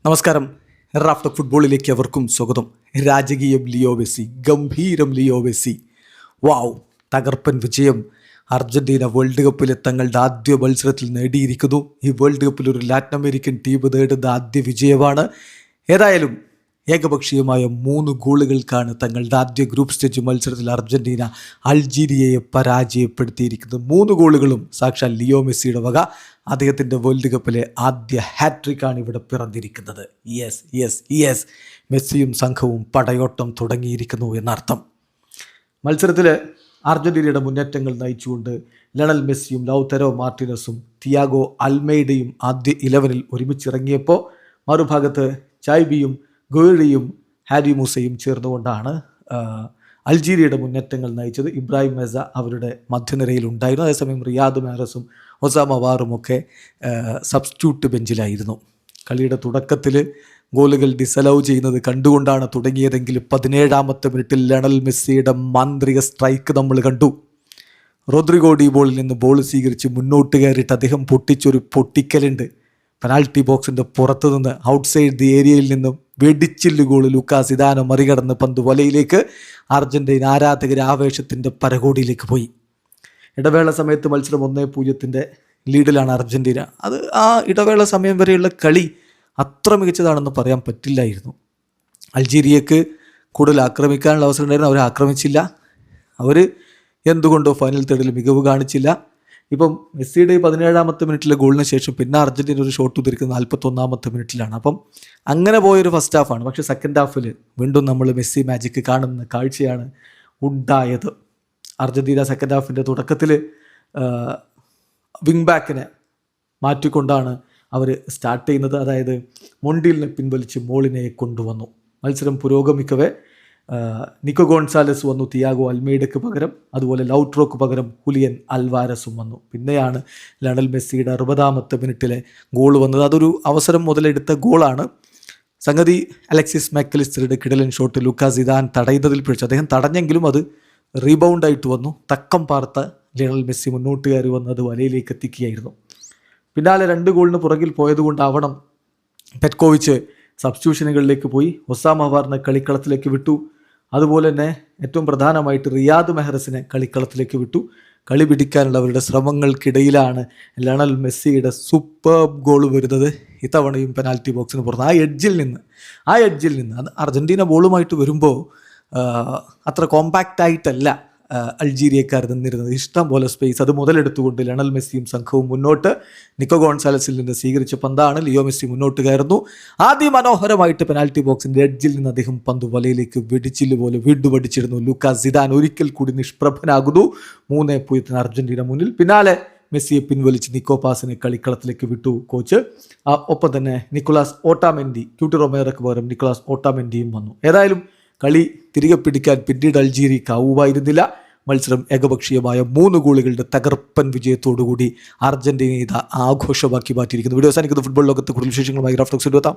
നമസ്കാരം. റാഫ്റ്റർ ഫുട്ബോളിലേക്ക് അവർക്കും സ്വാഗതം. രാജകീയം ലിയോ മെസ്സി, ഗംഭീരം ലിയോ മെസ്സി. വാവ്, തകർപ്പൻ വിജയം അർജൻറ്റീന വേൾഡ് കപ്പിലെ തങ്ങളുടെ ആദ്യ മത്സരത്തിൽ നേടിയിരിക്കുന്നു. ഈ വേൾഡ് കപ്പിൽ ഒരു ലാറ്റിൻ അമേരിക്കൻ ടീം നേടുന്ന ആദ്യ വിജയമാണ്. ഏതായാലും ഏകപക്ഷീയമായ 3 ഗോളുകൾക്കാണ് തങ്ങളുടെ ആദ്യ ഗ്രൂപ്പ് സ്റ്റേജ് മത്സരത്തിൽ അർജൻറ്റീന അൾജീരിയയെ പരാജയപ്പെടുത്തിയിരിക്കുന്നത്. 3 ഗോളുകളും സാക്ഷാൽ ലിയോ മെസ്സിയുടെ വക. അദ്ദേഹത്തിൻ്റെ വേൾഡ് കപ്പിലെ ആദ്യ ഹാട്രിക്കാണ് ഇവിടെ പിറന്നിരിക്കുന്നത്. യെസ്, മെസ്സിയും സംഘവും പടയോട്ടം തുടങ്ങിയിരിക്കുന്നു എന്നർത്ഥം. മത്സരത്തിൽ അർജൻറ്റീനയുടെ മുന്നേറ്റങ്ങൾ നയിച്ചുകൊണ്ട് ലയണൽ മെസ്സിയും ലൗതരോ മാർട്ടിനസും തിയാഗോ അൽമൈഡയും ആദ്യ 11-ൽ ഒരുമിച്ചിറങ്ങിയപ്പോൾ മറുഭാഗത്ത് ചൈബിയും ഗോയറിയും ഹാരി മൂസയും ചേർന്നുകൊണ്ടാണ് അൾജീരിയയുടെ മുന്നേറ്റങ്ങൾ നയിച്ചത്. ഇബ്രാഹിം മെസ അവരുടെ മധ്യനിരയിൽ ഉണ്ടായിരുന്നു. അതേസമയം റിയാദ് മെഹ്റസും ഒസാമ വാറും ഒക്കെ സബ്സ്റ്റിറ്റ്യൂട്ട് ബെഞ്ചിലായിരുന്നു. കളിയുടെ തുടക്കത്തിൽ ഗോളുകൾ ഡിസലൗ ചെയ്യുന്നത് കണ്ടുകൊണ്ടാണ് തുടങ്ങിയതെങ്കിൽ 17-ാമത്തെ മിനിറ്റിൽ ലയണൽ മെസ്സിയുടെ മാന്ത്രിക സ്ട്രൈക്ക് നമ്മൾ കണ്ടു. റോദ്രിഗോ ഡി ബോളിൽ നിന്ന് ബോൾ സ്വീകരിച്ച് മുന്നോട്ട് കയറിയിട്ട് അദ്ദേഹം പൊട്ടിച്ചൊരു പൊട്ടിക്കലുണ്ട്. പെനാൽറ്റി ബോക്സിൻ്റെ പുറത്തു നിന്ന് ഔട്ട്സൈഡ് ദി ഏരിയയിൽ നിന്നും വെടിച്ചില്ല് ഗോൾ. ലൂക്കാസ് ഇദാനോ മറികടന്ന് പന്ത് വലയിലേക്ക്. അർജൻറ്റീന ആരാധകർ ആവേശത്തിൻ്റെ പരകോടിയിലേക്ക് പോയി. ഇടവേള സമയത്ത് മത്സരം 1-0 ലീഡിലാണ് അർജൻറ്റീന. അത് ആ ഇടവേള സമയം വരെയുള്ള കളി അത്ര മികച്ചതാണെന്ന് പറയാൻ പറ്റില്ലായിരുന്നു. അൾജീരിയക്ക് കൂടുതൽ ആക്രമിക്കാനുള്ള അവസരം ഉണ്ടായിരുന്നു, അവർ ആക്രമിച്ചില്ല. അവർ എന്തുകൊണ്ടോ ഫൈനൽ തേർഡിൽ മികവ് കാണിച്ചില്ല. ഇപ്പം മെസ്സിയുടെ 17-ാമത്തെ മിനിറ്റിലെ ഗോളിന് ശേഷം പിന്നെ അർജൻറ്റീന ഒരു ഷോട്ട് ഉതിരിക്കുന്നത് 41-ാമത്തെ മിനിറ്റിലാണ്. അപ്പം അങ്ങനെ പോയൊരു ഫസ്റ്റ് ഹാഫാണ്. പക്ഷേ സെക്കൻഡ് ഹാഫിൽ വീണ്ടും നമ്മൾ മെസ്സി മാജിക്ക് കാണുന്ന കാഴ്ചയാണ് ഉണ്ടായത്. അർജൻറ്റീന സെക്കൻഡ് ഹാഫിൻ്റെ തുടക്കത്തിൽ വിങ് ബാക്കിനെ മാറ്റിക്കൊണ്ടാണ് അവർ സ്റ്റാർട്ട് ചെയ്യുന്നത്. അതായത് മൊണ്ടിലിനെ പിൻവലിച്ച് മോളിനെ കൊണ്ടുവന്നു. മത്സരം പുരോഗമിക്കവേ നിക്കോ ഗോൺസാലസ് വന്നു തിയാഗോ അൽമൈഡയ്ക്ക് പകരം. അതുപോലെ ലൗട്രോക്ക് പകരം ഹുലിയൻ അൽവാരസും വന്നു. പിന്നെയാണ് ലയണൽ മെസ്സിയുടെ 60-ാമത്തെ മിനിറ്റിലെ ഗോൾ വന്നത്. അതൊരു അവസരം മുതലെടുത്ത ഗോളാണ്. സംഗതി അലക്സിസ് മാക്കലിസ്റ്ററുടെ കിടലൻ ഷോട്ട് ലൂക്കാസ് ഇദാൻ തടയുന്നതിൽ പിടിച്ചു. അദ്ദേഹം തടഞ്ഞെങ്കിലും അത് റീബൗണ്ടായിട്ട് വന്നു. തക്കം പാർത്ത ലയണൽ മെസ്സി മുന്നോട്ട് കയറി വന്ന് അത് വലയിലേക്ക് എത്തിക്കുകയായിരുന്നു. പിന്നാലെ 2 ഗോളിന് പുറകിൽ പോയതുകൊണ്ടാവണം പെറ്റ്കോവിച്ച് സബ്സ്റ്റിറ്റ്യൂഷനുകളിലേക്ക് പോയി. ഒസാമ വാറിനെ കളിക്കളത്തിലേക്ക് വിട്ടു. അതുപോലെ തന്നെ ഏറ്റവും പ്രധാനമായിട്ട് റിയാദ് മെഹ്റസിനെ കളിക്കളത്തിലേക്ക് വിട്ടു. കളി പിടിക്കാനുള്ള അവരുടെ ശ്രമങ്ങൾക്കിടയിലാണ് ലയണൽ മെസ്സിയുടെ സൂപ്പർബ് ഗോൾ വരുന്നത്. ഇത്തവണയും പെനാൽറ്റി ബോക്സിന് പുറത്ത് ആ എഡ്ജിൽ നിന്ന് അത് അർജൻറ്റീന ബോളുമായിട്ട് വരുമ്പോൾ അത്ര കോമ്പാക്റ്റ് ആയിട്ടല്ല അൾജീരിയക്കാർ നിന്നിരുന്നത്. ഇഷ്ടം പോലെ സ്പേസ് അത് മുതലെടുത്തുകൊണ്ട് ലയണൽ മെസ്സിയും സംഘവും മുന്നോട്ട്. നിക്കോ ഗോൺസാലസിൽ നിന്ന് സ്വീകരിച്ച പന്താണ്. ലിയോ മെസ്സി മുന്നോട്ട് കയറുന്നു. അതിമനോഹരമായിട്ട് പെനാൽറ്റി ബോക്സിൻ്റെ എഡ്ജിൽ നിന്ന് അദ്ദേഹം പന്ത് വലയിലേക്ക് വെടിച്ചില്ല് പോലെ വീണ്ടുപടിച്ചിരുന്നു. ലൂക്കാസ് ഇദാൻ ഒരിക്കൽ കൂടി നിഷ്പ്രഭനാകുന്നു. 3-0 അർജൻറ്റീന മുന്നിൽ. പിന്നാലെ മെസ്സിയെ പിൻവലിച്ച് നിക്കോ പാസിനെ കളിക്കളത്തിലേക്ക് വിട്ടു കോച്ച്. ഒപ്പം തന്നെ നിക്കോളാസ് ഓട്ടാമെൻഡി, ക്യൂട്ടി റൊമേറോയ്ക്ക് പകരം നിക്കോളാസ് ഓട്ടാമെൻഡിയും വന്നു. ഏതായാലും കളി തിരികെ പിടിക്കാൻ പിന്നീട് അൾജീരിയക്ക് ആവുമായിരുന്നില്ല. മത്സരം ഏകപക്ഷീയമായ 3 ഗോളുകളുടെ തകർപ്പൻ വിജയത്തോടുകൂടി അർജൻറ്റീന ആഘോഷമാക്കി മാറ്റിയിരിക്കുന്നു. വീഡിയോ അവസാനിക്കുന്ന ഫുട്ബോൾ ലോകത്ത് കൂടുതൽ വിശേഷങ്ങളുമായി റാഫ്റ്റോക്സ് എത്താം.